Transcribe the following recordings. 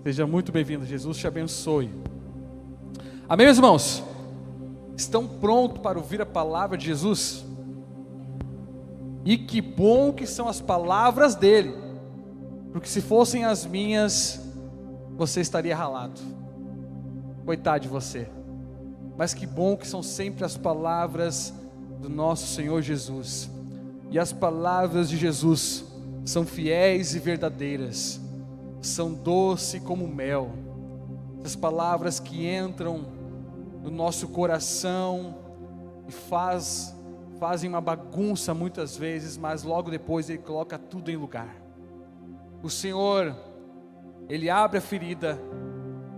Seja muito bem-vindo, Jesus te abençoe. Amém, meus irmãos? Estão prontos para ouvir a palavra de Jesus? E que bom que são as palavras dele, porque se fossem as minhas, você estaria ralado. Coitado de você. Mas que bom que são sempre as palavras do nosso Senhor Jesus. E as palavras de Jesus são fiéis e verdadeiras, são doces como mel. As palavras que entram no nosso coração e fazem uma bagunça muitas vezes, mas logo depois Ele coloca tudo em lugar. O Senhor, Ele abre a ferida,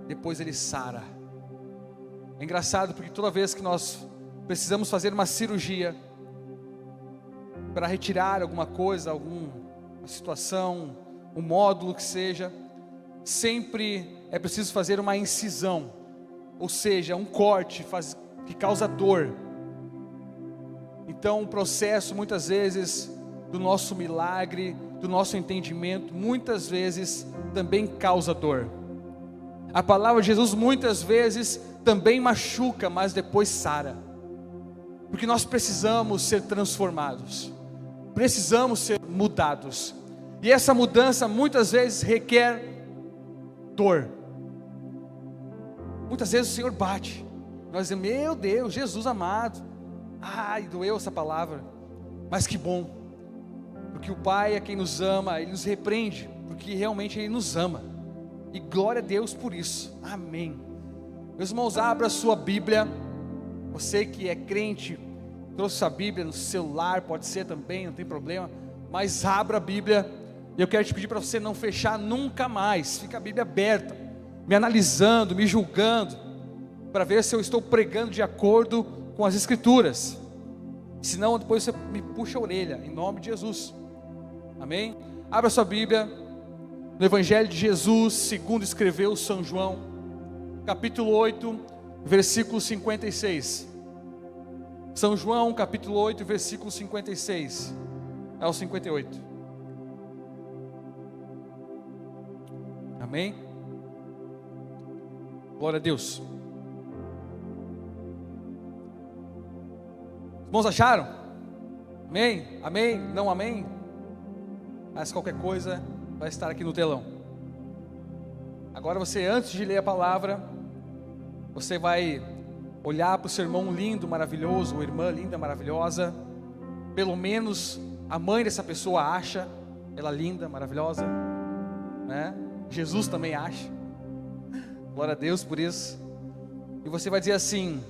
depois Ele sara. É engraçado porque toda vez que nós precisamos fazer uma cirurgia para retirar alguma coisa, alguma situação, um módulo que seja, sempre é preciso fazer uma incisão, ou seja, um corte que causa dor. Então o processo muitas vezes do nosso milagre, do nosso entendimento, muitas vezes também causa dor. A palavra de Jesus muitas vezes também machuca, mas depois sara, porque nós precisamos ser transformados, precisamos ser mudados, e essa mudança muitas vezes requer dor. Muitas vezes o Senhor bate, nós dizemos, meu Deus, Jesus amado, ai, doeu essa palavra, mas que bom, porque o Pai é quem nos ama, Ele nos repreende, porque realmente Ele nos ama, e glória a Deus por isso, amém. Meus irmãos, abra a sua Bíblia, você que é crente, trouxe sua Bíblia no celular, pode ser também, não tem problema, mas abra a Bíblia, e eu quero te pedir para você não fechar nunca mais, fica a Bíblia aberta, me analisando, me julgando, para ver se eu estou pregando de acordo com as Escrituras, senão depois você me puxa a orelha, em nome de Jesus, amém? Abra sua Bíblia, no Evangelho de Jesus, segundo escreveu São João, capítulo 8, versículo 56, São João, capítulo 8, versículo 56, ao 58, amém? Glória a Deus. Irmãos, acharam? Amém? Amém? Não amém? Mas qualquer coisa vai estar aqui no telão. Agora você, antes de ler a palavra, você vai olhar para o seu irmão lindo, maravilhoso, ou irmã linda, maravilhosa. Pelo menos a mãe dessa pessoa acha ela linda, maravilhosa, né? Jesus também acha. Glória a Deus por isso. E você vai dizer assim: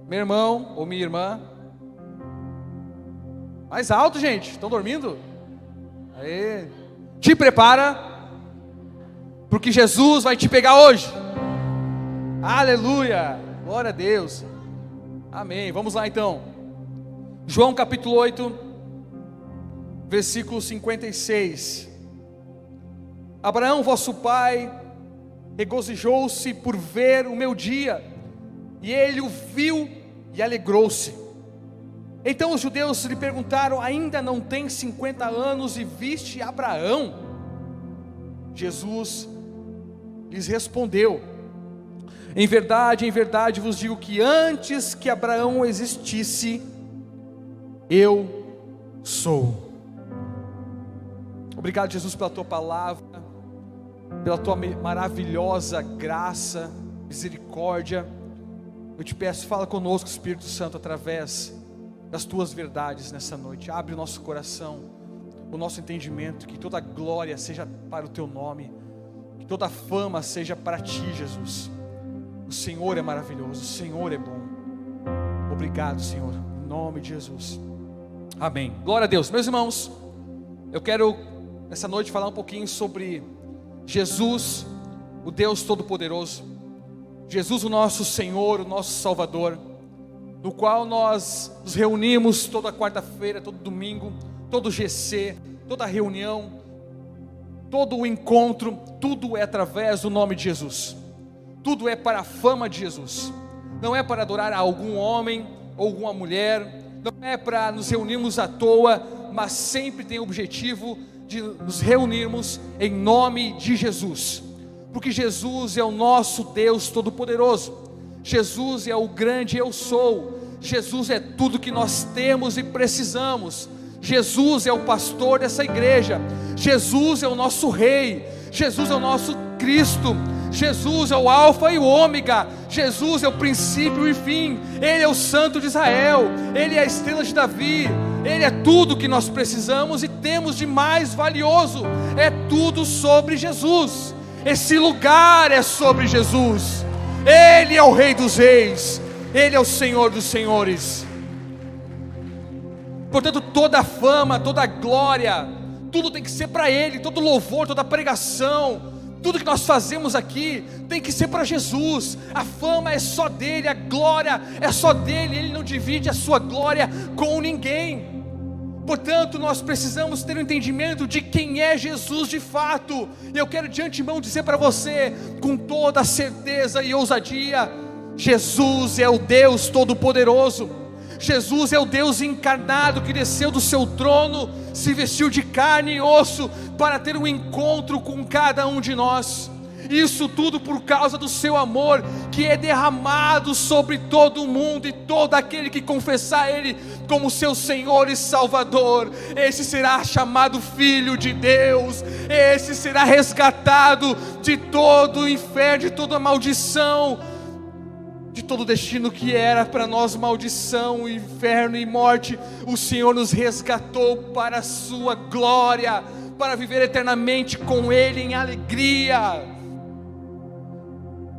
meu irmão ou minha irmã, mais alto, gente, estão dormindo? Aê. Te prepara, porque Jesus vai te pegar hoje. Aleluia, glória a Deus, amém. Vamos lá então, João capítulo 8, versículo 56. Abraão, vosso pai, regozijou-se por ver o meu dia, e ele o viu e alegrou-se. Então os judeus lhe perguntaram: ainda não tem 50 anos e viste Abraão? Jesus lhes respondeu: em verdade vos digo que antes que Abraão existisse, eu sou. Obrigado, Jesus, pela tua palavra, pela tua maravilhosa graça, misericórdia. Eu te peço, fala conosco, Espírito Santo, através das tuas verdades nessa noite. Abre o nosso coração, o nosso entendimento, que toda glória seja para o teu nome, que toda fama seja para ti, Jesus. O Senhor é maravilhoso, o Senhor é bom. Obrigado, Senhor, em nome de Jesus, amém. Glória a Deus. Meus irmãos, eu quero nessa noite falar um pouquinho sobre Jesus, o Deus Todo-Poderoso, Jesus, o nosso Senhor, o nosso Salvador, no qual nós nos reunimos toda quarta-feira, todo domingo, todo GC, toda reunião, todo o encontro, tudo é através do nome de Jesus, tudo é para a fama de Jesus, não é para adorar a algum homem ou alguma mulher, não é para nos reunirmos à toa, mas sempre tem o objetivo de nos reunirmos em nome de Jesus. porque Jesus é o nosso Deus Todo-Poderoso, Jesus é o grande eu sou, Jesus é tudo que nós temos e precisamos, Jesus é o pastor dessa igreja, Jesus é o nosso rei, Jesus é o nosso Cristo, Jesus é o alfa e o ômega, Jesus é o princípio e fim, Ele é o santo de Israel, Ele é a estrela de Davi, Ele é tudo que nós precisamos e temos de mais valioso, é tudo sobre Jesus, esse lugar é sobre Jesus, Ele é o Rei dos Reis, Ele é o Senhor dos Senhores. Portanto, toda a fama, toda a glória, tudo tem que ser para Ele, todo louvor, toda a pregação, tudo que nós fazemos aqui tem que ser para Jesus. A fama é só dele, a glória é só dele, Ele não divide a sua glória com ninguém. Portanto, nós precisamos ter um entendimento de quem é Jesus de fato. E eu quero de antemão dizer para você, com toda a certeza e ousadia, Jesus é o Deus Todo-Poderoso, Jesus é o Deus encarnado que desceu do seu trono, se vestiu de carne e osso para ter um encontro com cada um de nós. Isso tudo por causa do seu amor que é derramado sobre todo mundo, e todo aquele que confessar Ele como seu Senhor e Salvador, esse será chamado Filho de Deus, esse será resgatado de todo o inferno, de toda a maldição, de todo o destino que era para nós maldição, inferno e morte. O Senhor nos resgatou para a sua glória, para viver eternamente com Ele em alegria.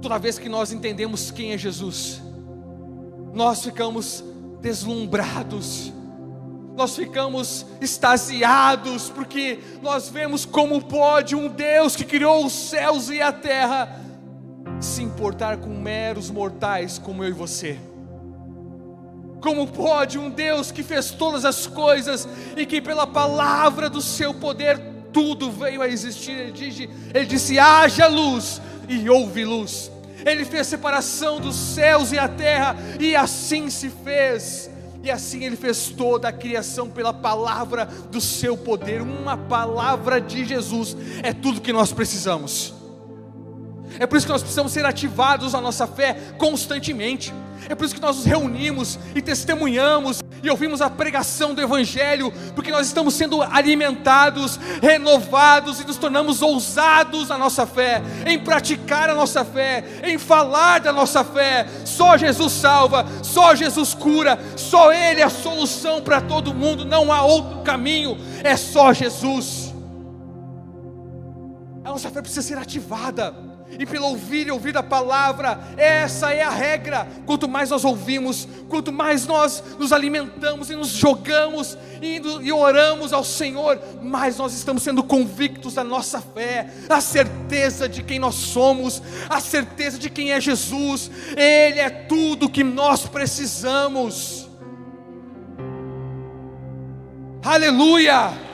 Toda vez que nós entendemos quem é Jesus, nós ficamos deslumbrados, nós ficamos extasiados, porque nós vemos como pode um Deus que criou os céus e a terra se importar com meros mortais como eu e você. Como pode um Deus que fez todas as coisas e que pela palavra do seu poder tudo veio a existir? Ele disse haja luz e houve luz. Ele fez separação dos céus e a terra e assim se fez. E assim Ele fez toda a criação pela palavra do seu poder. Uma palavra de Jesus é tudo que nós precisamos. É por isso que nós precisamos ser ativados na nossa fé constantemente. É por isso que nós nos reunimos e testemunhamos e ouvimos a pregação do Evangelho, porque nós estamos sendo alimentados, renovados e nos tornamos ousados na nossa fé, em praticar a nossa fé, em falar da nossa fé. Só Jesus salva, só Jesus cura, só Ele é a solução para todo mundo, não há outro caminho, é só Jesus. A nossa fé precisa ser ativada. E pelo ouvir e ouvir a palavra, essa é a regra. Quanto mais nós ouvimos, quanto mais nós nos alimentamos e nos jogamos e oramos ao Senhor, mais nós estamos sendo convictos da nossa fé, a certeza de quem nós somos, a certeza de quem é Jesus. Ele é tudo que nós precisamos. Aleluia!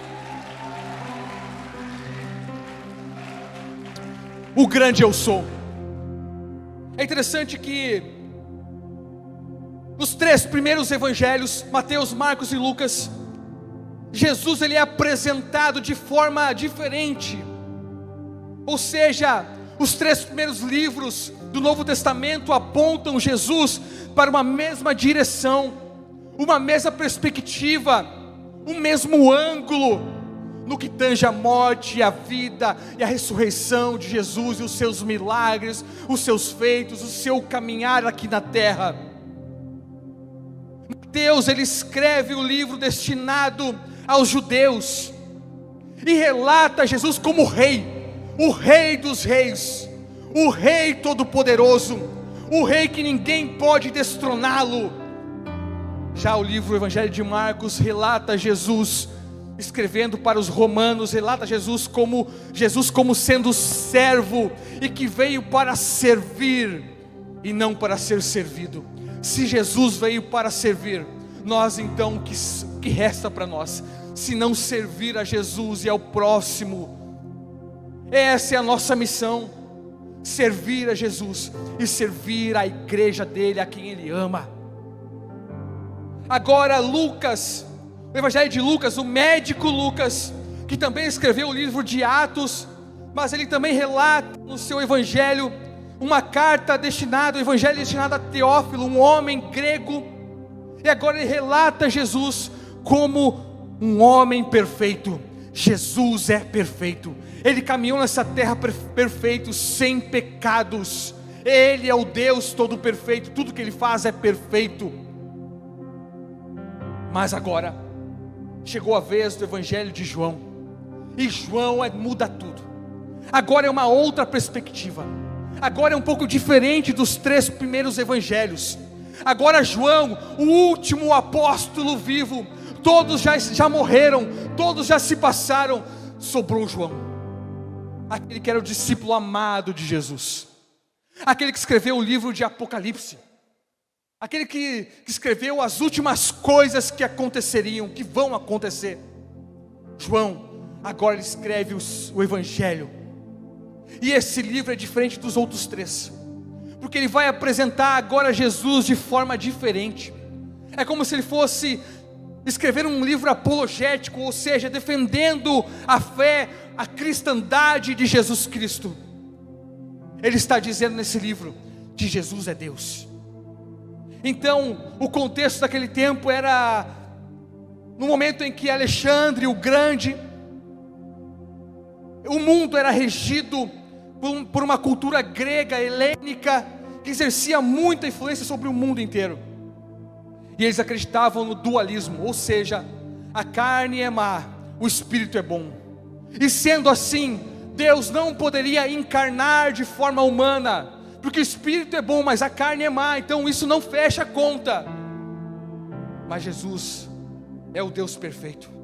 O grande eu sou. É interessante que nos 3 primeiros evangelhos, Mateus, Marcos e Lucas, Jesus ele é apresentado de forma diferente. Ou seja, os 3 primeiros livros do Novo Testamento apontam Jesus para uma mesma direção, uma mesma perspectiva, um mesmo ângulo, no que tange a morte, a vida e a ressurreição de Jesus e os seus milagres, os seus feitos, o seu caminhar aqui na terra. Mateus ele escreve o livro destinado aos judeus e relata Jesus como rei, o Rei dos Reis, o Rei Todo-Poderoso, o Rei que ninguém pode destroná-lo. Já o livro Evangelho de Marcos relata Jesus escrevendo para os romanos, relata Jesus como sendo servo e que veio para servir e não para ser servido. Se Jesus veio para servir, nós então, o que resta para nós, se não servir a Jesus e ao próximo? Essa é a nossa missão, servir a Jesus e servir a igreja dele, a quem ele ama. Agora Lucas, o Evangelho de Lucas, o médico Lucas, que também escreveu o livro de Atos, mas ele também relata no seu evangelho uma carta destinada, o evangelho destinado a Teófilo, um homem grego, e agora ele relata Jesus como um homem perfeito. Jesus é perfeito, ele caminhou nessa terra perfeito, sem pecados, ele é o Deus todo perfeito, tudo que ele faz é perfeito. Mas agora chegou a vez do evangelho de João, e João muda tudo. Agora é uma outra perspectiva, agora é um pouco diferente dos 3 primeiros evangelhos. Agora João, o último apóstolo vivo, todos já morreram, todos já se passaram, sobrou João, aquele que era o discípulo amado de Jesus, aquele que escreveu o livro de Apocalipse, aquele que escreveu as últimas coisas que aconteceriam, que vão acontecer. João, agora ele escreve o evangelho, e esse livro é diferente dos outros 3, porque ele vai apresentar agora Jesus de forma diferente. É como se ele fosse escrever um livro apologético, ou seja, defendendo a fé, a cristandade de Jesus Cristo. Ele está dizendo nesse livro que Jesus é Deus. Então, o contexto daquele tempo era no momento em que Alexandre o Grande, o mundo era regido por uma cultura grega, helênica, que exercia muita influência sobre o mundo inteiro. E eles acreditavam no dualismo, ou seja, a carne é má, o espírito é bom. E sendo assim, Deus não poderia encarnar de forma humana, porque o espírito é bom, mas a carne é má, então isso não fecha a conta. Mas Jesus é o Deus perfeito.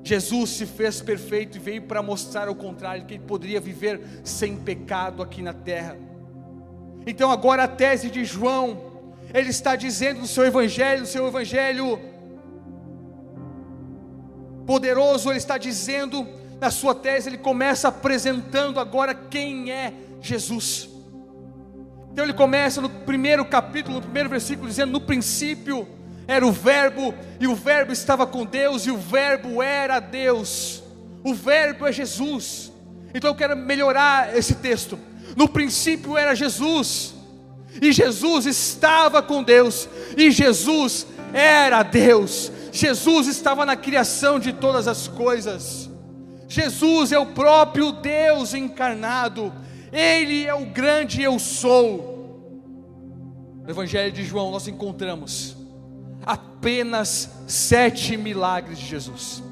Jesus se fez perfeito e veio para mostrar ao contrário, que ele poderia viver sem pecado aqui na terra. Então agora a tese de João, ele está dizendo no seu evangelho poderoso, ele está dizendo na sua tese, ele começa apresentando agora quem é Jesus. Então ele começa no primeiro capítulo, no primeiro versículo, dizendo: no princípio era o verbo, e o verbo estava com Deus, e o verbo era Deus. O verbo é Jesus. Então eu quero melhorar esse texto. No princípio era Jesus, e Jesus estava com Deus, e Jesus era Deus. Jesus estava na criação de todas as coisas. Jesus é o próprio Deus encarnado. Ele é o grande eu sou. No Evangelho de João nós encontramos apenas 7 milagres de Jesus.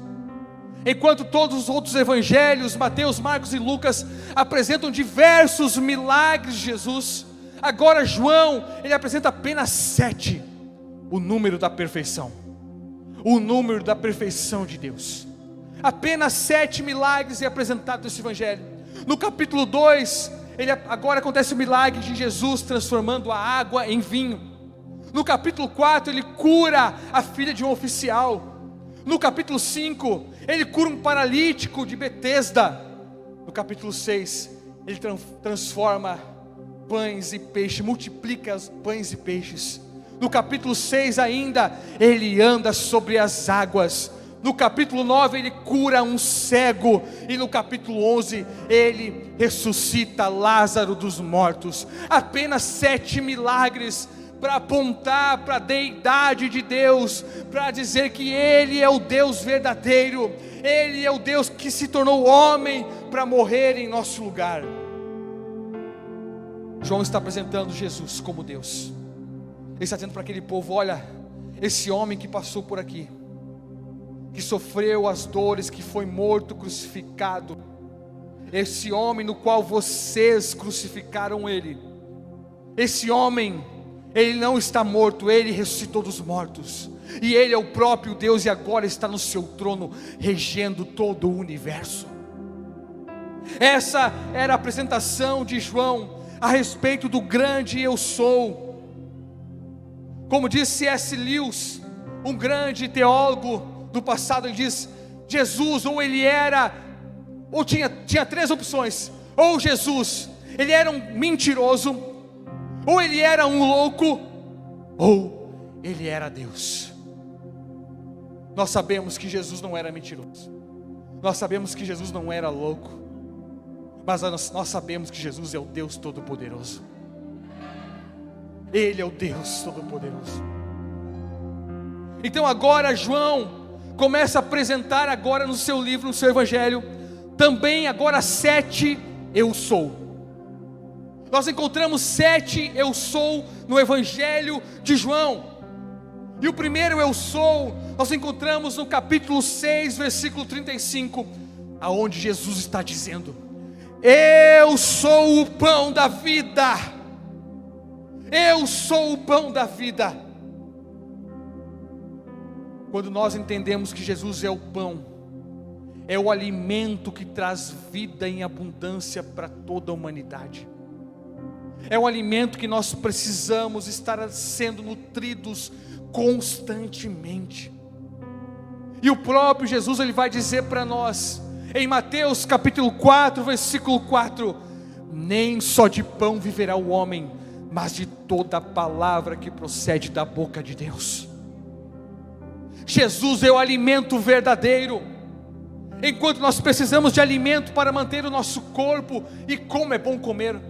Enquanto todos os outros evangelhos, Mateus, Marcos e Lucas, apresentam diversos milagres de Jesus, agora João, ele apresenta apenas 7, o número da perfeição, o número da perfeição de Deus. Apenas 7 milagres é apresentado nesse evangelho. No capítulo 2, agora acontece o milagre de Jesus transformando a água em vinho. No capítulo 4, ele cura a filha de um oficial. No capítulo 5, ele cura um paralítico de Betesda. No capítulo 6, ele transforma pães e peixes, multiplica os pães e peixes. No capítulo 6 ainda, ele anda sobre as águas. No capítulo 9 ele cura um cego. E no capítulo 11 ele ressuscita Lázaro dos mortos. Apenas 7 milagres para apontar para a deidade de Deus, para dizer que Ele é o Deus verdadeiro, Ele é o Deus que se tornou homem para morrer em nosso lugar. João está apresentando Jesus como Deus. Ele está dizendo para aquele povo: olha, esse homem que passou por aqui, que sofreu as dores, que foi morto, crucificado, esse homem no qual vocês crucificaram Ele, esse homem, Ele não está morto, Ele ressuscitou dos mortos, e Ele é o próprio Deus, e agora está no seu trono, regendo todo o universo. Essa era a apresentação de João a respeito do grande eu sou. Como disse C.S. Lewis, um grande teólogo do passado, ele diz: Jesus, ou ele era, ou tinha 3 opções: ou Jesus, ele era um mentiroso, ou ele era um louco, ou ele era Deus. Nós sabemos que Jesus não era mentiroso, nós sabemos que Jesus não era louco, Mas nós sabemos que Jesus é o Deus Todo-Poderoso. Ele é o Deus Todo-Poderoso. Então agora João começa a apresentar agora no seu livro, no seu evangelho, também agora 7 eu sou. Nós encontramos 7 eu sou no evangelho de João. E o primeiro eu sou, nós encontramos no capítulo 6, versículo 35, aonde Jesus está dizendo: eu sou o pão da vida. Eu sou o pão da vida. Quando nós entendemos que Jesus é o pão, é o alimento que traz vida em abundância para toda a humanidade. É um alimento que nós precisamos estar sendo nutridos constantemente. E o próprio Jesus, ele vai dizer para nós, em Mateus capítulo 4, versículo 4, nem só de pão viverá o homem, mas de toda a palavra que procede da boca de Deus. Jesus é o alimento verdadeiro. Enquanto nós precisamos de alimento para manter o nosso corpo, e como é bom comer,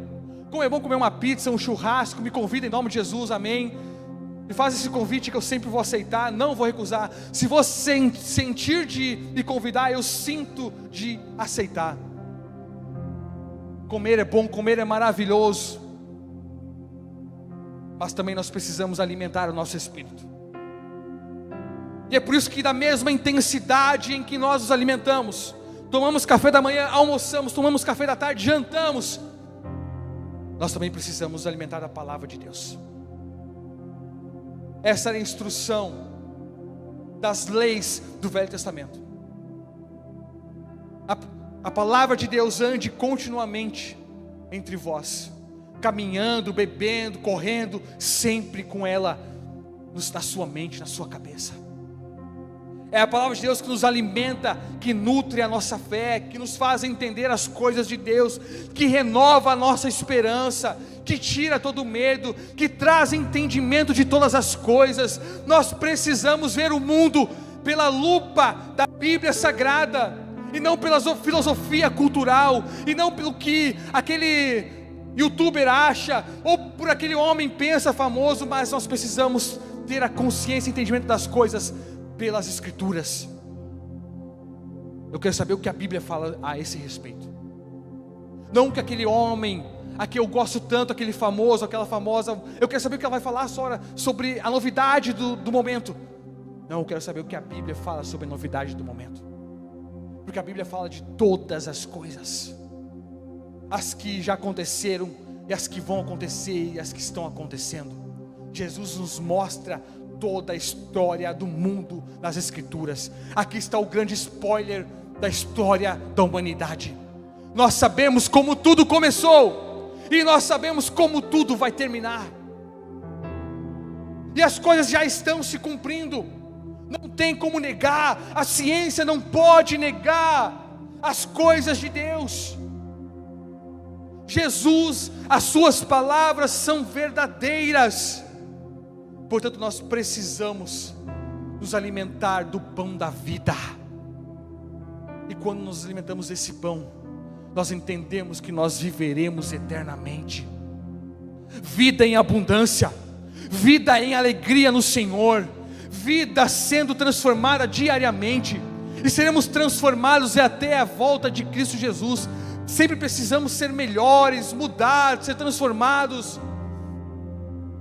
como é bom comer uma pizza, um churrasco, me convida em nome de Jesus, amém. Me faz esse convite que eu sempre vou aceitar, não vou recusar. Se você sentir de me convidar, eu sinto de aceitar. Comer é bom, comer é maravilhoso, mas também nós precisamos alimentar o nosso espírito. E é por isso que da mesma intensidade em que nós nos alimentamos, tomamos café da manhã, almoçamos, tomamos café da tarde, jantamos, nós também precisamos alimentar a palavra de Deus. Essa era a instrução das leis do Velho Testamento. A palavra de Deus ande continuamente entre vós, caminhando, bebendo, correndo, sempre com ela na sua mente, na sua cabeça. É a palavra de Deus que nos alimenta, que nutre a nossa fé, que nos faz entender as coisas de Deus, que renova a nossa esperança, que tira todo o medo, que traz entendimento de todas as coisas. Nós precisamos ver o mundo pela lupa da Bíblia Sagrada, e não pela filosofia cultural, e não pelo que aquele youtuber acha, ou por aquele homem pensa famoso, mas nós precisamos ter a consciência e entendimento das coisas pelas Escrituras. Eu quero saber o que a Bíblia fala a esse respeito. Não que aquele homem, a que eu gosto tanto, aquele famoso, aquela famosa, eu quero saber o que ela vai falar sobre a novidade do momento. Não, eu quero saber o que a Bíblia fala sobre a novidade do momento. Porque a Bíblia fala de todas as coisas, as que já aconteceram, e as que vão acontecer, e as que estão acontecendo. Jesus nos mostra toda a história do mundo nas Escrituras. Aqui está o grande spoiler da história da humanidade. Nós sabemos como tudo começou, e nós sabemos como tudo vai terminar, e as coisas já estão se cumprindo. Não tem como negar, a ciência não pode negar as coisas de Deus. Jesus, as suas palavras são verdadeiras. Portanto, nós precisamos nos alimentar do pão da vida. E quando nos alimentamos desse pão, nós entendemos que nós viveremos eternamente. Vida em abundância, vida em alegria no Senhor, vida sendo transformada diariamente, e seremos transformados até a volta de Cristo Jesus. Sempre precisamos ser melhores, mudar, ser transformados.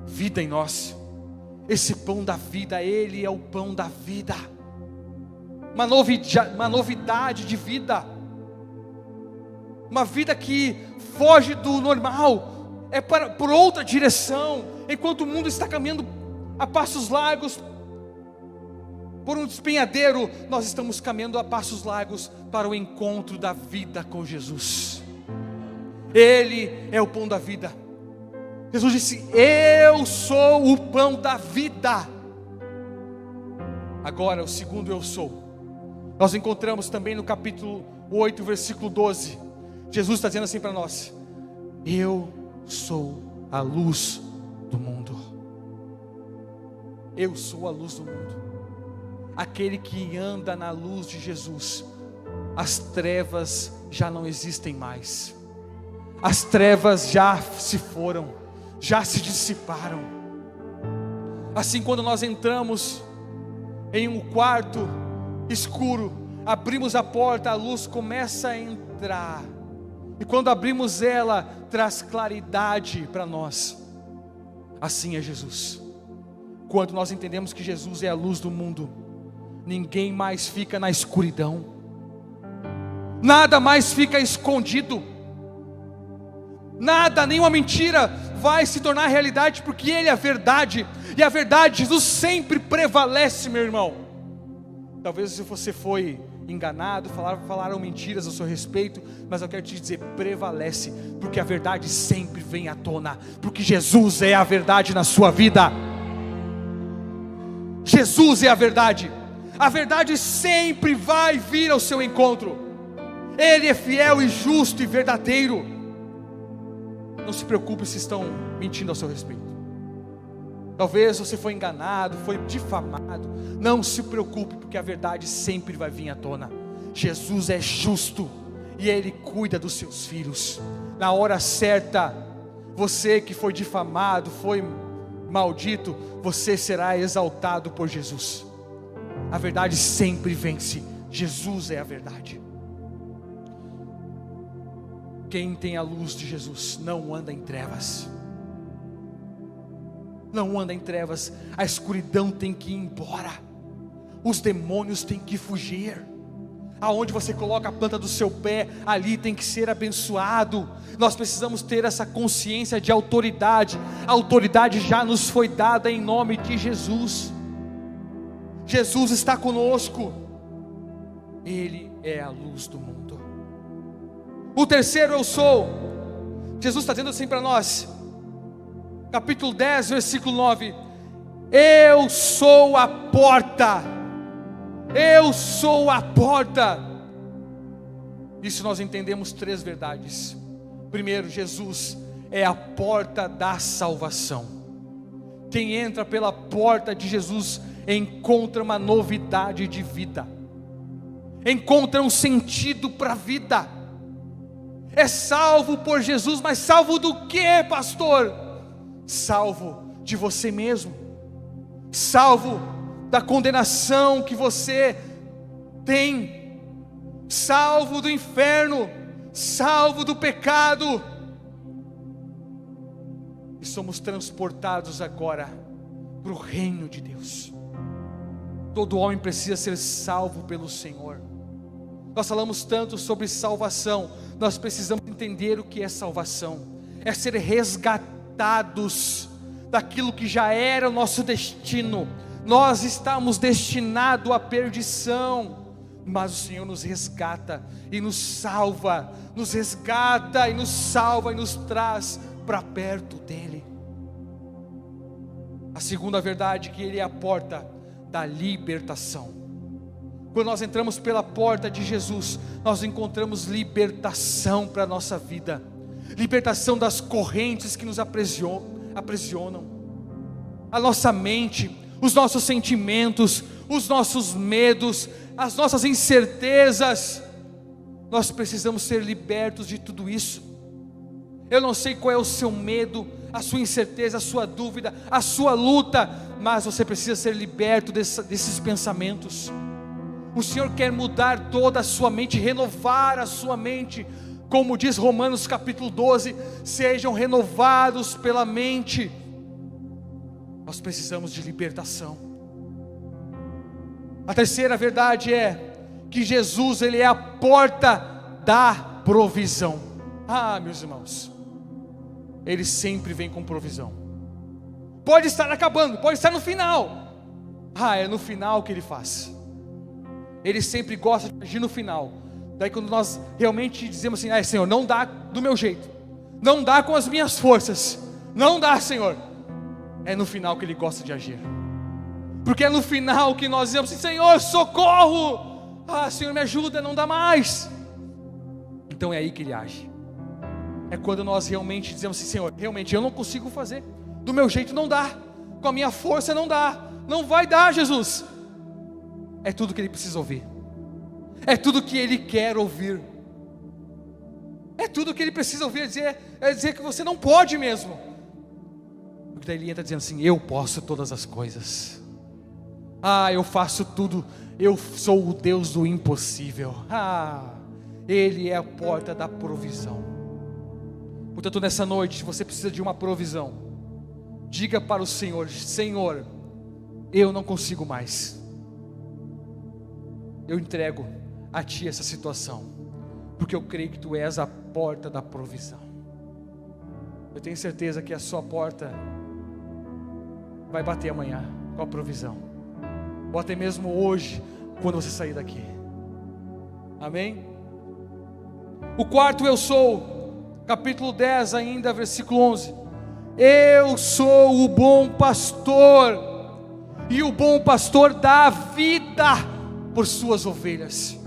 Vida em nós. Esse pão da vida, Ele é o pão da vida, uma novidade de vida, uma vida que foge do normal, é por outra direção. Enquanto o mundo está caminhando a passos largos por um despenhadeiro, nós estamos caminhando a passos largos para o encontro da vida com Jesus. Ele é o pão da vida. Jesus disse: eu sou o pão da vida. Agora o segundo eu sou, nós encontramos também no capítulo 8, versículo 12. Jesus está dizendo assim para nós: eu sou a luz do mundo. Eu sou a luz do mundo. Aquele que anda na luz de Jesus, as trevas já não existem mais. as trevas já se foram, já se dissiparam. Assim, quando nós entramos em um quarto escuro, abrimos a porta, a luz começa a entrar, e quando abrimos ela, traz claridade para nós. Assim é Jesus. Quando nós entendemos que Jesus é a luz do mundo, ninguém mais fica na escuridão, nada mais fica escondido, nada, nenhuma mentira vai se tornar realidade, porque Ele é a verdade, e a verdade, Jesus, sempre prevalece, meu irmão. Talvez se você foi enganado, falaram mentiras a seu respeito, mas eu quero te dizer, prevalece, porque a verdade sempre vem à tona, porque Jesus é a verdade na sua vida. Jesus é a verdade sempre vai vir ao seu encontro. Ele é fiel e justo e verdadeiro. Não se preocupe se estão mentindo ao seu respeito. Talvez você foi enganado, foi difamado. Não se preocupe, porque a verdade sempre vai vir à tona. Jesus é justo e Ele cuida dos seus filhos. Na hora certa, você que foi difamado, foi maldito, você será exaltado por Jesus. A verdade sempre vence. Jesus é a verdade. Quem tem a luz de Jesus não anda em trevas. Não anda em trevas. A escuridão tem que ir embora. Os demônios têm que fugir. Aonde você coloca a planta do seu pé, ali tem que ser abençoado. Nós precisamos ter essa consciência de autoridade. A autoridade já nos foi dada em nome de Jesus. Jesus está conosco. Ele é a luz do mundo. O terceiro eu sou. Jesus está dizendo assim para nós, capítulo 10, versículo 9: eu sou a porta. Eu sou a porta. Isso nós entendemos três verdades. Primeiro, Jesus é a porta da salvação. Quem entra pela porta de Jesus encontra uma novidade de vida, encontra um sentido para a vida. É salvo por Jesus, mas salvo do que, pastor? Salvo de você mesmo, salvo da condenação que você tem, salvo do inferno, salvo do pecado, e somos transportados agora para o reino de Deus. Todo homem precisa ser salvo pelo Senhor. Nós falamos tanto sobre salvação, nós precisamos entender o que é salvação. É ser resgatados daquilo que já era o nosso destino. Nós estamos destinados à perdição, mas o Senhor nos resgata e nos salva, nos resgata e nos salva e nos traz para perto dEle. A segunda verdade é que Ele é a porta da libertação. Quando nós entramos pela porta de Jesus, nós encontramos libertação para a nossa vida, libertação das correntes que nos aprisionam, a nossa mente, os nossos sentimentos, os nossos medos, as nossas incertezas. Nós precisamos ser libertos de tudo isso. Eu não sei qual é o seu medo, a sua incerteza, a sua dúvida, a sua luta, mas você precisa ser liberto desses pensamentos. O Senhor quer mudar toda a sua mente, renovar a sua mente, como diz Romanos capítulo 12, sejam renovados pela mente. Nós precisamos de libertação. A terceira verdade é que Jesus, Ele é a porta da provisão. Ah, meus irmãos, Ele sempre vem com provisão. Pode estar acabando, pode estar no final. Ah, é no final que Ele faz. Ele sempre gosta de agir no final. Daí quando nós realmente dizemos assim: Senhor, não dá do meu jeito, não dá com as minhas forças, não dá, Senhor. É no final que Ele gosta de agir, porque é no final que nós dizemos assim: Senhor, socorro, Senhor, me ajuda, não dá mais. Então é aí que Ele age. É quando nós realmente dizemos assim: Senhor, realmente eu não consigo fazer, do meu jeito não dá, com a minha força não dá, não vai dar, Jesus. É tudo que Ele precisa ouvir, é tudo que Ele quer ouvir, é tudo que ele precisa ouvir é dizer que você não pode mesmo. Porque daí ele entra dizendo assim: eu posso todas as coisas. Eu faço tudo. Eu sou o Deus do impossível. Ele é a porta da provisão. Portanto, nessa noite, se você precisa de uma provisão, diga para o Senhor: Senhor, eu não consigo mais. Eu entrego a Ti essa situação, porque eu creio que Tu és a porta da provisão. Eu tenho certeza que a sua porta vai bater amanhã com a provisão, ou até mesmo hoje, quando você sair daqui. Amém? O quarto eu sou, capítulo 10 ainda, versículo 11. Eu sou o bom pastor, e o bom pastor dá a vida por suas ovelhas.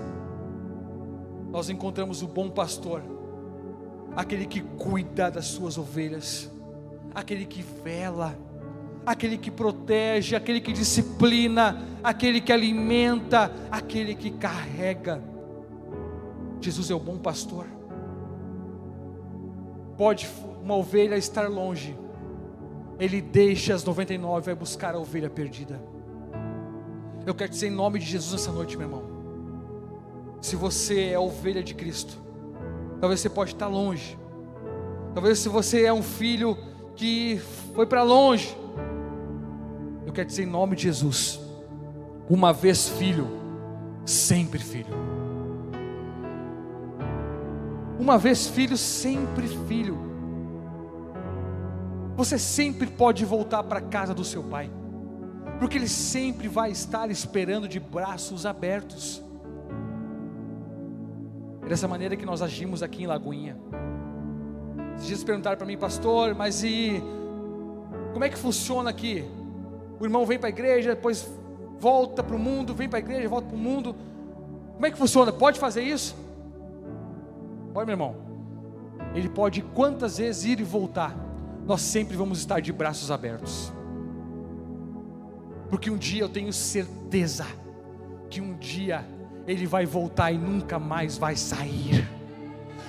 Nós encontramos o bom pastor, aquele que cuida das suas ovelhas, aquele que vela, aquele que protege, aquele que disciplina, aquele que alimenta, aquele que carrega. Jesus é o bom pastor. Pode uma ovelha estar longe, Ele deixa as 99 e vai buscar a ovelha perdida. Eu quero dizer em nome de Jesus essa noite, meu irmão, se você é a ovelha de Cristo, talvez você pode estar longe, talvez se você é um filho que foi para longe, eu quero dizer em nome de Jesus: uma vez filho, sempre filho. Uma vez filho, sempre filho. Você sempre pode voltar para a casa do seu pai, porque ele sempre vai estar esperando de braços abertos. É dessa maneira que nós agimos aqui em Lagoinha. Esses dias perguntaram para mim: pastor, mas e como é que funciona aqui? O irmão vem para a igreja, depois volta para o mundo, vem para a igreja, volta para o mundo. Como é que funciona? Pode fazer isso? Olha, meu irmão, ele pode quantas vezes ir e voltar, nós sempre vamos estar de braços abertos, porque um dia eu tenho certeza que um dia ele vai voltar e nunca mais vai sair,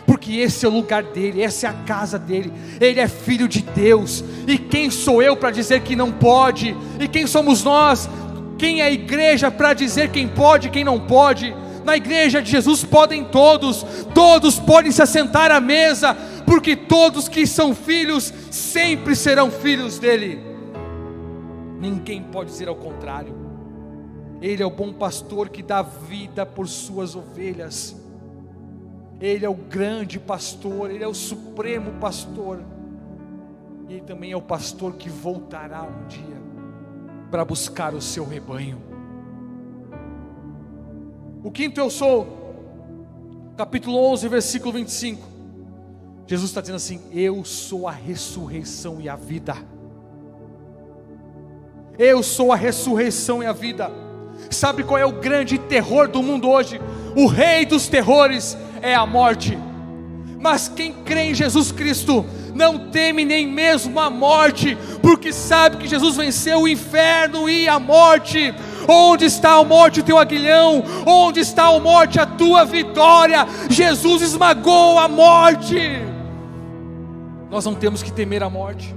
porque esse é o lugar dele, essa é a casa dele, ele é filho de Deus. E quem sou eu para dizer que não pode? E quem somos nós? Quem é a igreja para dizer quem pode e quem não pode? Na igreja de Jesus podem todos podem se assentar à mesa, porque todos que são filhos sempre serão filhos dele. Ninguém pode dizer ao contrário. Ele é o bom pastor que dá vida por suas ovelhas. Ele é o grande pastor, Ele é o supremo pastor. E Ele também é o pastor que voltará um dia para buscar o seu rebanho. O quinto eu sou, capítulo 11, versículo 25. Jesus está dizendo assim: eu sou a ressurreição e a vida. Eu sou a ressurreição e a vida. Sabe qual é o grande terror do mundo hoje? O rei dos terrores é a morte. Mas quem crê em Jesus Cristo não teme nem mesmo a morte, porque sabe que Jesus venceu o inferno e a morte. Onde está a morte, o teu aguilhão? Onde está a morte, a tua vitória? Jesus esmagou a morte. Nós não temos que temer a morte.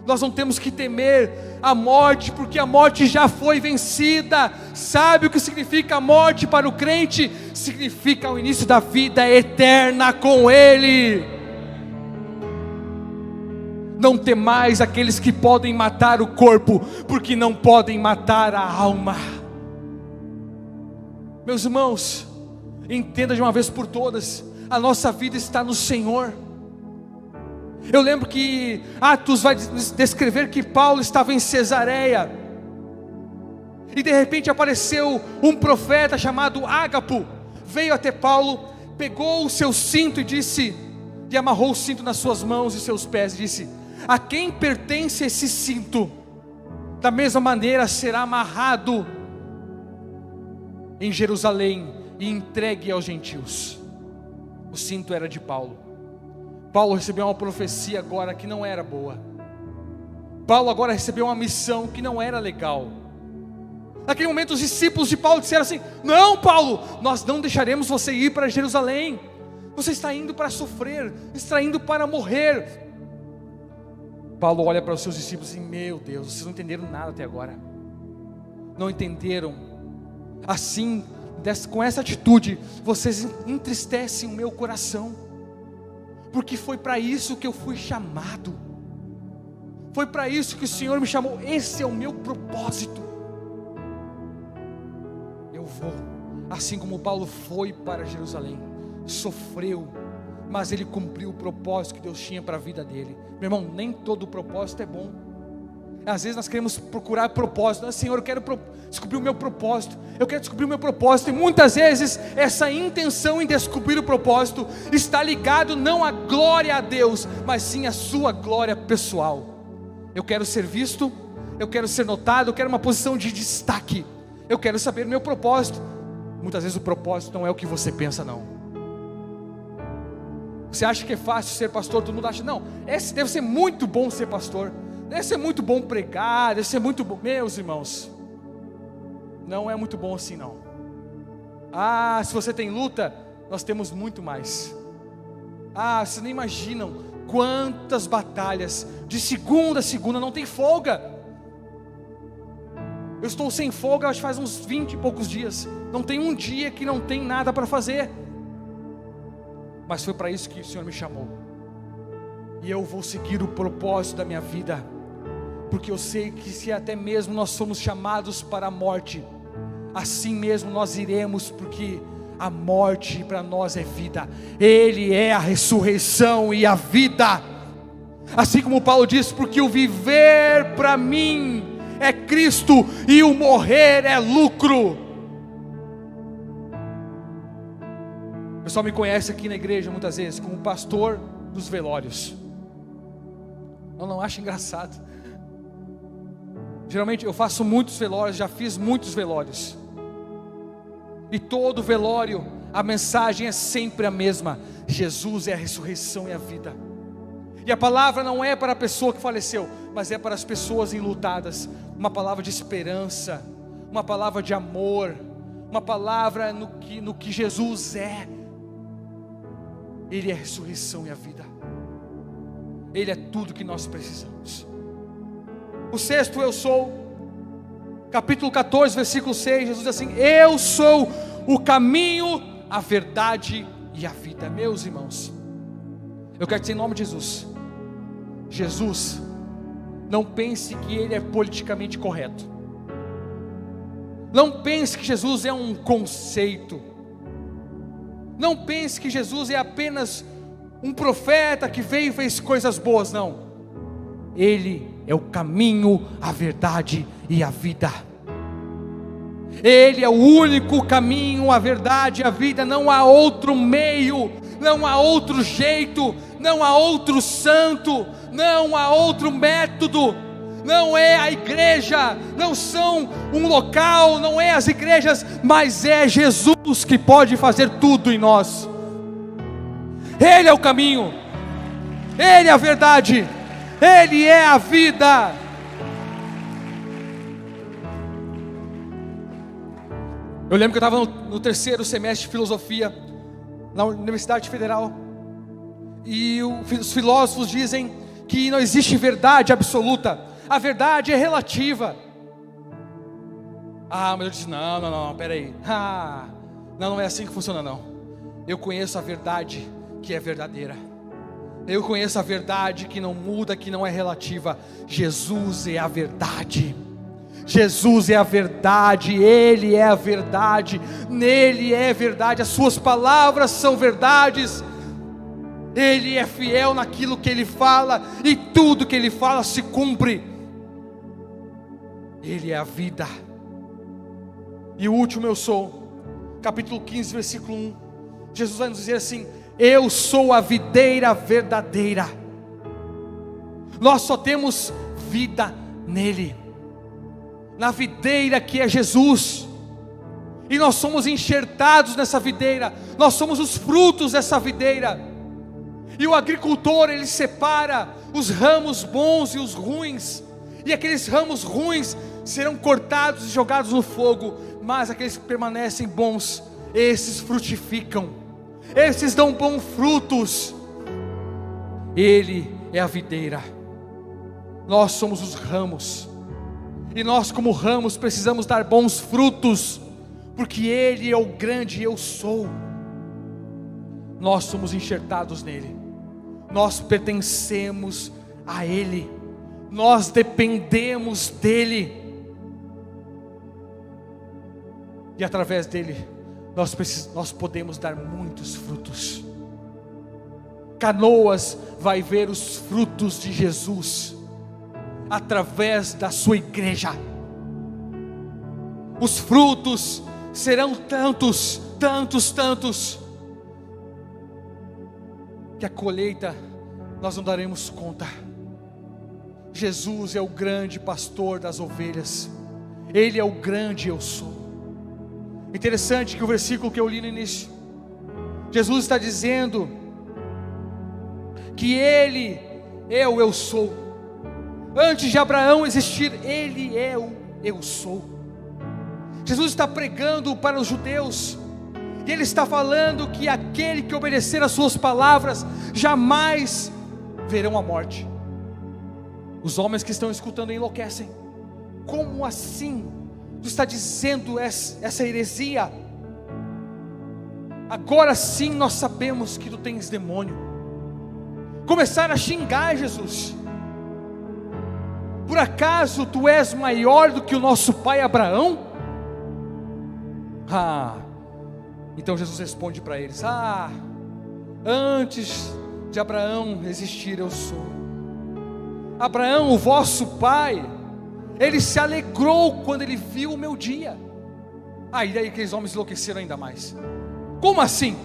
Nós não temos que temer a morte, porque a morte já foi vencida. Sabe o que significa a morte para o crente? Significa o início da vida eterna com Ele. Não temais aqueles que podem matar o corpo, porque não podem matar a alma. Meus irmãos, entenda de uma vez por todas: a nossa vida está no Senhor. Eu lembro que Atos vai descrever que Paulo estava em Cesareia, e de repente apareceu um profeta chamado Ágapo, veio até Paulo, pegou o seu cinto e amarrou o cinto nas suas mãos e seus pés, e disse: a quem pertence esse cinto, da mesma maneira será amarrado em Jerusalém e entregue aos gentios. O cinto era de Paulo. Paulo recebeu uma profecia agora que não era boa. Paulo agora recebeu uma missão que não era legal. Naquele momento os discípulos de Paulo disseram assim: não, Paulo, nós não deixaremos você ir para Jerusalém, Você está indo para sofrer, está indo para morrer. Paulo olha para os seus discípulos e: meu Deus, vocês não entenderam nada até agora. Não entenderam. Assim, com essa atitude, vocês entristecem o meu coração, porque foi para isso que eu fui chamado, foi para isso que o Senhor me chamou. Esse é o meu propósito. Eu vou, assim como Paulo foi para Jerusalém, sofreu, mas ele cumpriu o propósito que Deus tinha para a vida dele. Meu irmão, nem todo propósito é bom. Às vezes nós queremos procurar propósito. Senhor, eu quero descobrir o meu propósito. Eu quero descobrir o meu propósito. E muitas vezes essa intenção em descobrir o propósito está ligado não à glória a Deus, mas sim à sua glória pessoal. Eu quero ser visto, eu quero ser notado, eu quero uma posição de destaque, eu quero saber o meu propósito. Muitas vezes o propósito não é o que você pensa, não. Você acha que é fácil ser pastor? Todo mundo acha: não, esse deve ser muito bom ser pastor, deve ser muito bom pregar, deve ser muito bom. Meus irmãos, não é muito bom assim, não. Se você tem luta, nós temos muito mais. Vocês nem imaginam quantas batalhas, de segunda a segunda, não tem folga. Eu estou sem folga, acho que faz uns 20 e poucos dias. Não tem um dia que não tem nada para fazer. Mas foi para isso que o Senhor me chamou. E eu vou seguir o propósito da minha vida, porque eu sei que se até mesmo nós somos chamados para a morte, assim mesmo nós iremos, porque a morte para nós é vida. Ele é a ressurreição e a vida. Assim como Paulo diz: porque o viver para mim é Cristo e o morrer é lucro. O pessoal me conhece aqui na igreja muitas vezes como pastor dos velórios. Eu não acho engraçado. Geralmente eu faço muitos velórios, já fiz muitos velórios. E todo velório, a mensagem é sempre a mesma: Jesus é a ressurreição e a vida. E a palavra não é para a pessoa que faleceu, mas é para as pessoas enlutadas. Uma palavra de esperança, uma palavra de amor, uma palavra no que Jesus é. Ele é a ressurreição e a vida. Ele é tudo que nós precisamos. O sexto eu sou, capítulo 14, versículo 6, Jesus diz assim: eu sou o caminho, a verdade e a vida. Meus irmãos, eu quero dizer em nome de Jesus: Jesus, não pense que Ele é politicamente correto. Não pense que Jesus é um conceito. Não pense que Jesus é apenas um profeta que veio e fez coisas boas. Não, Ele é o caminho, a verdade e a vida. Ele é o único caminho, a verdade e a vida. Não há outro meio, não há outro jeito, não há outro santo, não há outro método. Não é a igreja, não são um local, não é as igrejas, mas é Jesus que pode fazer tudo em nós. Ele é o caminho, Ele é a verdade, Ele é a vida. Eu lembro que eu estava no terceiro semestre de filosofia na Universidade Federal, e os filósofos dizem que não existe verdade absoluta. A verdade é relativa. Mas eu disse: não, peraí. Não é assim que funciona, não. Eu conheço a verdade que é verdadeira. Eu conheço a verdade que não muda, que não é relativa. Jesus é a verdade. Jesus é a verdade, Ele é a verdade, nele é verdade, as suas palavras são verdades. Ele é fiel naquilo que Ele fala, e tudo que Ele fala se cumpre. Ele é a vida. E o último eu sou, capítulo 15, versículo 1. Jesus vai nos dizer assim: eu sou a videira verdadeira. Nós só temos vida nele, na videira que é Jesus. E nós somos enxertados nessa videira, nós somos os frutos dessa videira. E o agricultor, ele separa os ramos bons e os ruins, e aqueles ramos ruins serão cortados e jogados no fogo, mas aqueles que permanecem bons, esses frutificam. esses dão bons frutos. Ele é a videira, nós somos os ramos, e nós como ramos precisamos dar bons frutos, porque Ele é o grande eu sou. Nós somos enxertados nele, nós pertencemos a Ele, nós dependemos dEle, e através dEle nós podemos dar muitos frutos. Canoas vai ver os frutos de Jesus através da sua igreja. Os frutos serão tantos, tantos, tantos, que a colheita nós não daremos conta. Jesus é o grande pastor das ovelhas, Ele é o grande eu sou. Interessante que o versículo que eu li no início, Jesus está dizendo que Ele é o eu sou. Antes de Abraão existir, Ele é o eu sou. Jesus está pregando para os judeus, e Ele está falando que aquele que obedecer às suas palavras, jamais verão a morte. Os homens que estão escutando enlouquecem. Como assim? Tu está dizendo essa heresia? Agora sim nós sabemos que tu tens demônio. Começaram a xingar Jesus. Por acaso tu és maior do que o nosso pai Abraão? Então Jesus responde para eles: antes de Abraão existir, eu sou. Abraão, o vosso pai, ele se alegrou quando ele viu o meu dia. E daí aqueles homens enlouqueceram ainda mais. Como assim?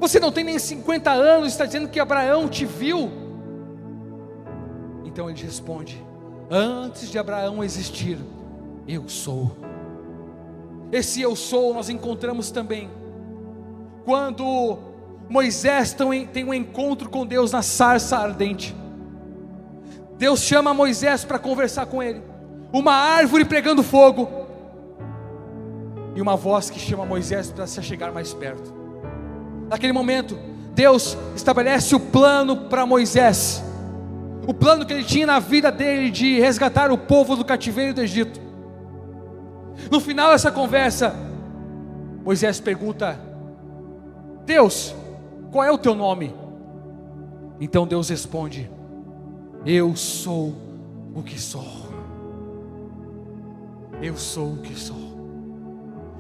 Você não tem nem 50 anos, está dizendo que Abraão te viu? Então ele responde: antes de Abraão existir, eu sou. Esse eu sou nós encontramos também quando Moisés tem um encontro com Deus na sarça ardente. Deus chama Moisés para conversar com ele. Uma árvore pregando fogo, e uma voz que chama Moisés para se chegar mais perto. Naquele momento, Deus estabelece o plano para Moisés, o plano que ele tinha na vida dele de resgatar o povo do cativeiro do Egito. No final dessa conversa, Moisés pergunta: Deus, qual é o teu nome? Então Deus responde: eu sou o que sou. Eu sou o que sou.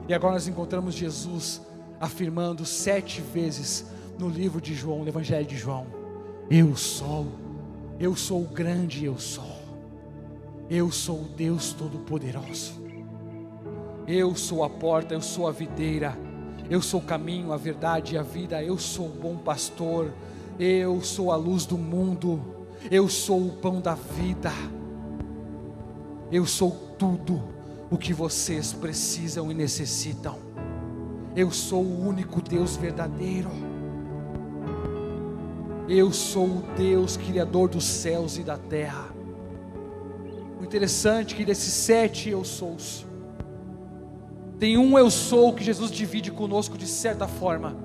E agora nós encontramos Jesus afirmando 7 vezes no livro de João, no Evangelho de João: eu sou o grande eu sou. Eu sou o Deus Todo-Poderoso. Eu sou a porta, eu sou a videira, eu sou o caminho, a verdade e a vida. Eu sou o bom pastor, eu sou a luz do mundo, eu sou o pão da vida. Eu sou tudo o que vocês precisam e necessitam. Eu sou o único Deus verdadeiro. Eu sou o Deus Criador dos céus e da terra. O interessante é que desses 7 eu sous, tem um eu sou que Jesus divide conosco de certa forma.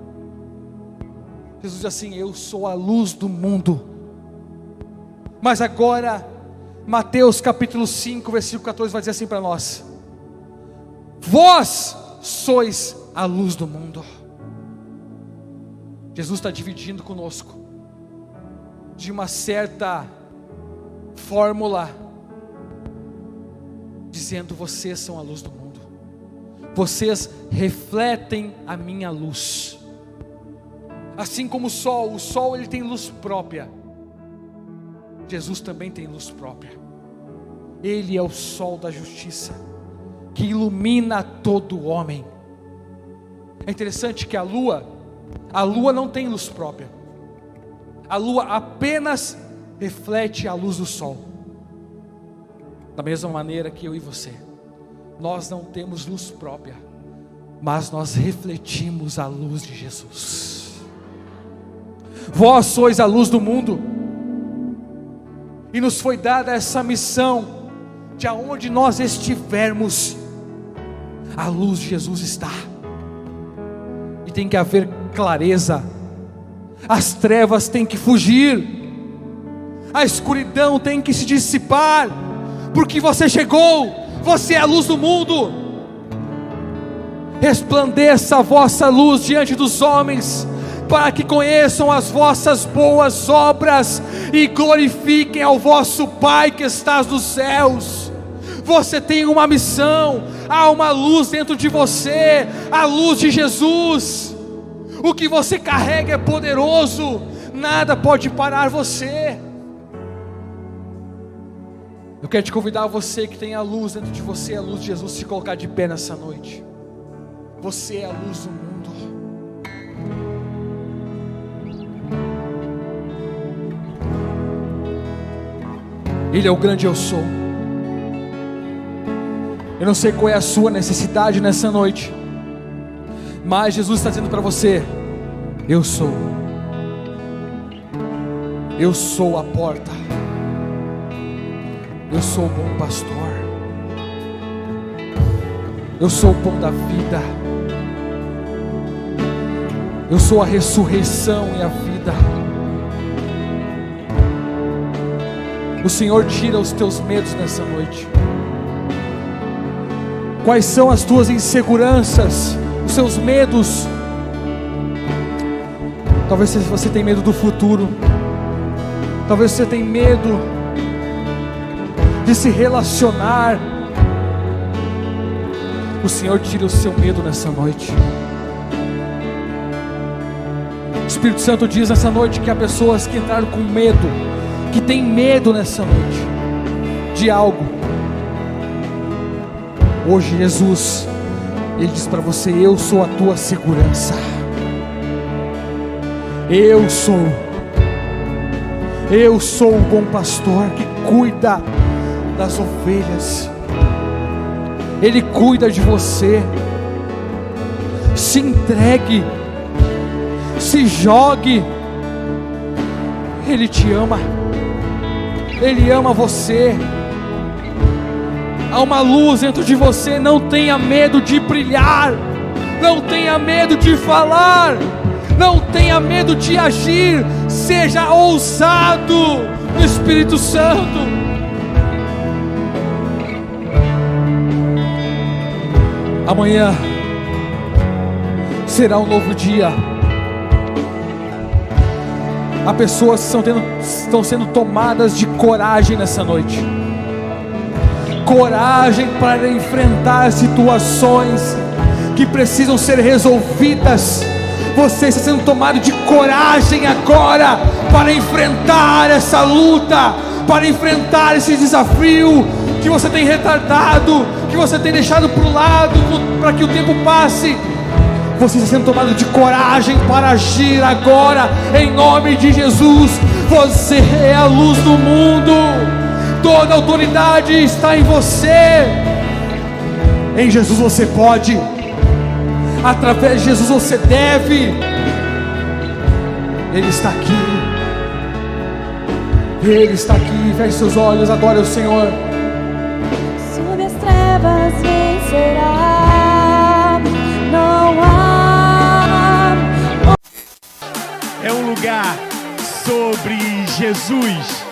Jesus diz assim: eu sou a luz do mundo. Mas agora, Mateus capítulo 5, versículo 14 vai dizer assim para nós: vós sois a luz do mundo. Jesus está dividindo conosco de uma certa fórmula, dizendo: vocês são a luz do mundo, vocês refletem a minha luz. Assim como o sol ele tem luz própria, Jesus também tem luz própria. Ele é o sol da justiça, que ilumina todo homem. É interessante que a lua não tem luz própria. A lua apenas reflete a luz do sol. Da mesma maneira que eu e você, nós não temos luz própria, mas nós refletimos a luz de Jesus. Vós sois a luz do mundo, e nos foi dada essa missão, de aonde nós estivermos, a luz de Jesus está. E tem que haver clareza. As trevas têm que fugir, a escuridão tem que se dissipar, porque você chegou, você é a luz do mundo. Resplandeça a vossa luz diante dos homens, para que conheçam as vossas boas obras e glorifiquem ao vosso Pai que estás nos céus. Você tem uma missão, há uma luz dentro de você, a luz de Jesus. O que você carrega é poderoso, nada pode parar você. Eu quero te convidar, você que tem a luz dentro de você, a luz de Jesus, se colocar de pé nessa noite. Você é a luz do mundo. Ele é o grande eu sou. Eu não sei qual é a sua necessidade nessa noite, mas Jesus está dizendo para você: eu sou. Eu sou a porta. Eu sou o bom pastor. Eu sou o pão da vida. Eu sou a ressurreição e a vida. O Senhor tira os teus medos nessa noite. Quais são as tuas inseguranças, os seus medos? Talvez você tenha medo do futuro. Talvez você tenha medo de se relacionar. O Senhor tira o seu medo nessa noite. O Espírito Santo diz nessa noite que há pessoas que entraram com medo, que tem medo nessa noite de algo. Hoje Jesus, Ele diz para você: eu sou a tua segurança. Eu sou o bom pastor que cuida das ovelhas. Ele cuida de você. Se entregue, se jogue. Ele te ama. Ele ama você. Há uma luz dentro de você. Não tenha medo de brilhar. Não tenha medo de falar. Não tenha medo de agir. Seja ousado no Espírito Santo. Amanhã será um novo dia. Há pessoas que estão sendo tomadas de coragem nessa noite. Coragem para enfrentar situações que precisam ser resolvidas. Você está sendo tomado de coragem agora para enfrentar essa luta, para enfrentar esse desafio que você tem retardado, que você tem deixado para o lado, para que o tempo passe. Você está sendo tomado de coragem para agir agora, em nome de Jesus. Você é a luz do mundo. Toda autoridade está em você. Em Jesus você pode. Através de Jesus você deve. Ele está aqui. Ele está aqui. Feche seus olhos, adore o Senhor. Sobre as trevas vencerá. Não há. É um lugar sobre Jesus.